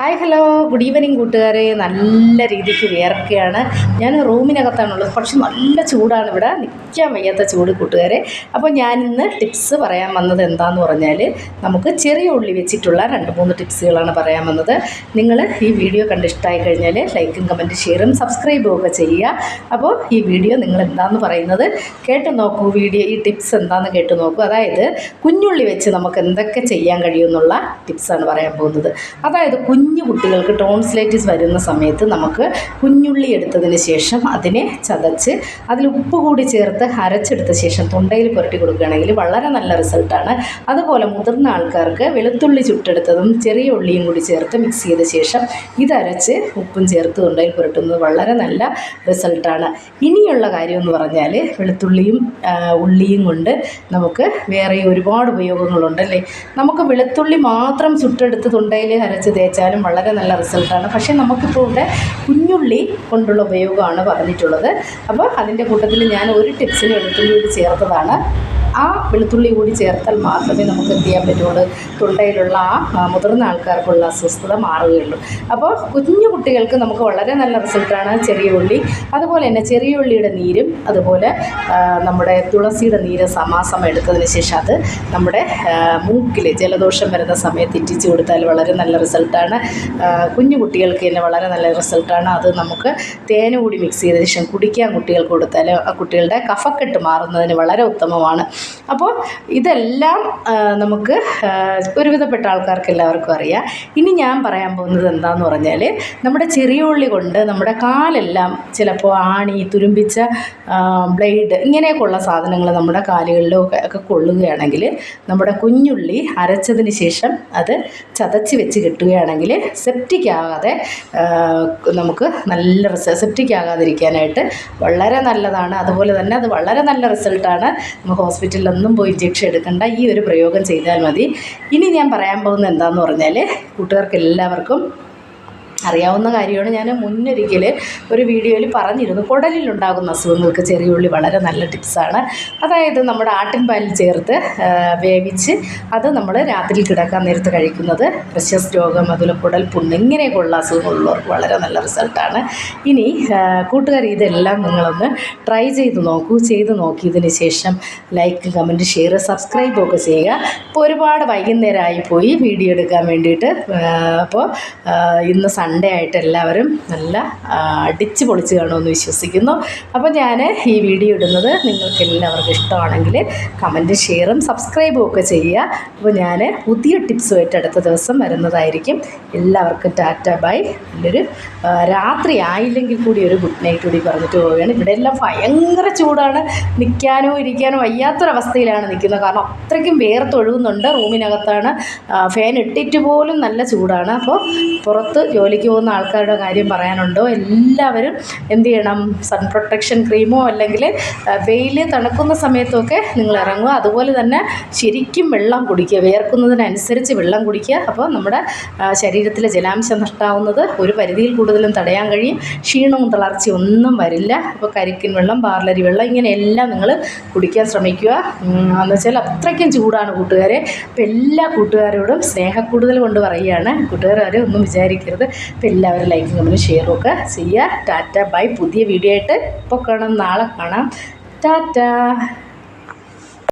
Hi hello good evening കൂട്ടുകാരെ. നല്ല രീതിക്ക് വിയർക്കുകയാണ്. ഞാൻ റൂമിനകത്താണുള്ളത്, പക്ഷെ നല്ല ചൂടാണ് ഇവിടെ, നിൽക്കാൻ വയ്യാത്ത ചൂട് കൂട്ടുകാരെ. അപ്പോൾ ഞാനിന്ന് ടിപ്സ് പറയാൻ വന്നത് എന്താണെന്ന് പറഞ്ഞാൽ, നമുക്ക് ചെറിയ ഉള്ളി വെച്ചിട്ടുള്ള 2-3 ടിപ്സുകളാണ് പറയാൻ വന്നത്. നിങ്ങൾ ഈ വീഡിയോ കണ്ട് ഇഷ്ടമായി കഴിഞ്ഞാൽ ലൈക്കും കമൻറ്റ് ഷെയറും സബ്സ്ക്രൈബും ഒക്കെ ചെയ്യുക. അപ്പോൾ ഈ വീഡിയോ നിങ്ങൾ എന്താണെന്ന് പറയുന്നത് കേട്ട് നോക്കൂ. ഈ ടിപ്സ് എന്താണെന്ന് കേട്ട് നോക്കൂ. അതായത് കുഞ്ഞുള്ളി വെച്ച് നമുക്ക് എന്തൊക്കെ ചെയ്യാൻ കഴിയുമെന്നുള്ള ടിപ്സാണ് പറയാൻ പോകുന്നത്. അതായത് കുഞ്ഞു കുട്ടികൾക്ക് ടോൺസിലൈറ്റിസ് വരുന്ന സമയത്ത് നമുക്ക് കുഞ്ഞുള്ളി എടുത്തതിന് ശേഷം അതിനെ ചതച്ച് അതിൽ ഉപ്പ് കൂടി ചേർത്ത് അരച്ചെടുത്ത ശേഷം തൊണ്ടയിൽ പുരട്ടി കൊടുക്കുകയാണെങ്കിൽ വളരെ നല്ല റിസൾട്ടാണ്. അതുപോലെ മുതിർന്ന ആൾക്കാർക്ക് വെളുത്തുള്ളി ചുട്ടെടുത്തതും ചെറിയ ഉള്ളിയും കൂടി ചേർത്ത് മിക്സ് ചെയ്ത ശേഷം ഇതരച്ച് ഉപ്പും ചേർത്ത് തൊണ്ടയിൽ പുരട്ടുന്നത് വളരെ നല്ല റിസൾട്ടാണ്. ഇനിയുള്ള കാര്യം എന്ന് പറഞ്ഞാൽ, വെളുത്തുള്ളിയും ഉള്ളിയും കൊണ്ട് നമുക്ക് വേറെ ഒരുപാട് ഉപയോഗങ്ങളുണ്ടല്ലേ. നമുക്ക് വെളുത്തുള്ളി മാത്രം ചുട്ടെടുത്ത് തൊണ്ടയിൽ അരച്ച് തേച്ചാലും വളരെ നല്ല റിസൾട്ടാണ്. പക്ഷേ നമുക്കിപ്പോൾ ഇവിടെ കുഞ്ഞുള്ളി കൊണ്ടുള്ള ഉപയോഗമാണ് പറഞ്ഞിട്ടുള്ളത്. അപ്പോൾ അതിൻ്റെ കൂട്ടത്തിൽ ഞാൻ ഒരു ടിപ്സിന് വെളുത്തുള്ളി കൂടി ചേർത്തതാണ്. ആ വെളുത്തുള്ളി കൂടി ചേർത്താൽ മാത്രമേ നമുക്ക് എന്ത് ചെയ്യാൻ പറ്റുള്ളൂ, തൊണ്ടയിലുള്ള മുതിർന്ന ആൾക്കാർക്കുള്ള അസ്വസ്ഥത മാറുകയുള്ളൂ. അപ്പോൾ കുഞ്ഞു കുട്ടികൾക്ക് നമുക്ക് വളരെ നല്ല റിസൾട്ടാണ് ചെറിയ ഉള്ളി. അതുപോലെ തന്നെ ചെറിയ ഉള്ളിയുടെ നീരും അതുപോലെ നമ്മുടെ തുളസിയുടെ നീര് സമാസം എടുത്തതിന് ശേഷം അത് നമ്മുടെ മൂക്കിൽ ജലദോഷം വരുന്ന സമയത്ത് ഇറ്റിച്ച് കൊടുത്താൽ വളരെ നല്ല റിസൾട്ടാണ്. കുഞ്ഞു കുട്ടികൾക്ക് തന്നെ വളരെ നല്ല റിസൾട്ടാണ്. അത് നമുക്ക് തേന് കൂടി മിക്സ് ചെയ്ത ശേഷം കുടിക്കാൻ കുട്ടികൾക്ക് കൊടുത്താൽ ആ കുട്ടികളുടെ കഫക്കെട്ട് മാറുന്നതിന് വളരെ ഉത്തമമാണ്. അപ്പോൾ ഇതെല്ലാം നമുക്ക് ഒരുവിധപ്പെട്ട ആൾക്കാർക്ക് എല്ലാവർക്കും അറിയാം. ഇനി ഞാൻ പറയാൻ പോകുന്നത് എന്താണെന്ന് പറഞ്ഞാൽ, നമ്മുടെ ചെറിയ ഉള്ളി കൊണ്ട് നമ്മുടെ കാലെല്ലാം ചിലപ്പോൾ ആണി, തുരുമ്പിച്ച ബ്ലേഡ് ഇങ്ങനെയൊക്കെയുള്ള സാധനങ്ങൾ നമ്മുടെ കാലുകളിലോ ഒക്കെ കൊള്ളുകയാണെങ്കിൽ നമ്മുടെ കുഞ്ഞുള്ളി അരച്ചതിന് ശേഷം അത് ചതച്ച് വെച്ച് കിട്ടുകയാണെങ്കിൽ സെപ്റ്റിക് ആകാതെ നമുക്ക് നല്ല സെപ്റ്റിക് ആകാതിരിക്കാനായിട്ട് വളരെ നല്ലതാണ്. അതുപോലെ തന്നെ അത് വളരെ നല്ല റിസൾട്ടാണ്. നമുക്ക് ഹോസ്പിറ്റലിലൊന്നും പോയി ഇഞ്ചക്ഷൻ എടുക്കേണ്ട, ഈ ഒരു പ്രയോഗം ചെയ്താൽ മതി. ഇനി ഞാൻ പറയാൻ പോകുന്നത് എന്താണെന്ന് പറഞ്ഞാൽ, കൂട്ടുകാർക്ക് എല്ലാവർക്കും അറിയാവുന്ന കാര്യമാണ്. ഞാൻ മുന്നൊരിക്കൽ ഒരു വീഡിയോയിൽ പറഞ്ഞിരുന്നു, കുടലിലുണ്ടാകുന്ന അസുഖങ്ങൾക്ക് ചെറിയ ഉള്ളി വളരെ നല്ല ടിപ്സാണ്. അതായത് നമ്മുടെ ആട്ടിൻപാലിൽ ചേർത്ത് വേവിച്ച് അത് നമ്മൾ രാത്രി കിടക്കാൻ നേരത്ത് കഴിക്കുന്നത് പ്രശസ് രോഗം, അതുപോലെ കുടൽ പുണ്ണ് ഇങ്ങനെയൊക്കെയുള്ള അസുഖങ്ങളുള്ളവർക്ക് വളരെ നല്ല റിസൾട്ടാണ്. ഇനി കൂട്ടുകാർ ഇതെല്ലാം നിങ്ങളൊന്ന് ട്രൈ ചെയ്ത് നോക്കൂ. ചെയ്ത് നോക്കിയതിന് ശേഷം ലൈക്ക് കമൻറ്റ് ഷെയർ സബ്സ്ക്രൈബും ഒക്കെ ചെയ്യുക. ഇപ്പോൾ ഒരുപാട് വൈകുന്നേരമായി പോയി വീഡിയോ എടുക്കാൻ വേണ്ടിയിട്ട്. അപ്പോൾ ഇന്ന് സൺഡേ ആയിട്ട് എല്ലാവരും നല്ല അടിച്ച് പൊളിച്ച് കാണുമെന്ന് വിശ്വസിക്കുന്നു. അപ്പോൾ ഞാൻ ഈ വീഡിയോ ഇടുന്നത് നിങ്ങൾക്ക് എല്ലാവർക്കും ഇഷ്ടമാണെങ്കിൽ കമൻറ്റ് ഷെയറും സബ്സ്ക്രൈബും ഒക്കെ ചെയ്യുക. അപ്പോൾ ഞാൻ പുതിയ ടിപ്സുമായിട്ട് അടുത്ത ദിവസം വരുന്നതായിരിക്കും. എല്ലാവർക്കും ടാറ്റ ബൈ. നല്ലൊരു രാത്രി ആയില്ലെങ്കിൽ കൂടി ഒരു ഗുഡ് നൈറ്റ് കൂടി പറഞ്ഞിട്ട് പോവുകയാണ്. ഇവിടെ എല്ലാം ഭയങ്കര ചൂടാണ്, നിൽക്കാനോ ഇരിക്കാനോ വയ്യാത്തൊരവസ്ഥയിലാണ് നിൽക്കുന്നത്. കാരണം അത്രയ്ക്കും വേർത്തൊഴുകുന്നുണ്ട്. റൂമിനകത്താണ്, ഫാൻ ഇട്ടിട്ട് പോലും നല്ല ചൂടാണ്. അപ്പോൾ പുറത്ത് ജോലിക്ക് പോകുന്ന ആൾക്കാരുടെ കാര്യം പറയാനുണ്ടോ, എല്ലാവരും എന്ത് ചെയ്യണം, സൺ പ്രൊട്ടക്ഷൻ ക്രീമോ അല്ലെങ്കിൽ വെയിൽ തണുക്കുന്ന സമയത്തൊക്കെ നിങ്ങൾ ഇറങ്ങുക. അതുപോലെ തന്നെ ശരിക്കും വെള്ളം കുടിക്കുക, വിയർക്കുന്നതിനനുസരിച്ച് വെള്ളം കുടിക്കുക. അപ്പോൾ നമ്മുടെ ശരീരത്തിലെ ജലാംശം നഷ്ടമാവുന്നത് ഒരു പരിധിയിൽ കൂടുതലും തടയാൻ കഴിയും. ക്ഷീണവും തളർച്ചയും ഒന്നും വരില്ല. അപ്പോൾ കരിക്കിൻ വെള്ളം, പാർലരി വെള്ളം ഇങ്ങനെയെല്ലാം നിങ്ങൾ കുടിക്കാൻ ശ്രമിക്കുക. എന്ന് വെച്ചാൽ അത്രയ്ക്കും ചൂടാണ് കൂട്ടുകാരെ. അപ്പോൾ എല്ലാ കൂട്ടുകാരോടും സ്നേഹക്കൂടുതൽ കൊണ്ട് പറയുകയാണ്. കൂട്ടുകാരെ ഒന്നും വിചാരിക്കരുത്. അപ്പോൾ എല്ലാവരും ലൈക്കും കമൻറ്റും ഷെയറും ഒക്കെ ചെയ്യുക. ടാറ്റ ബൈ. പുതിയ വീഡിയോ ആയിട്ട് ഇപ്പോൾ കാണാം, നാളെ കാണാം. ടാറ്റ.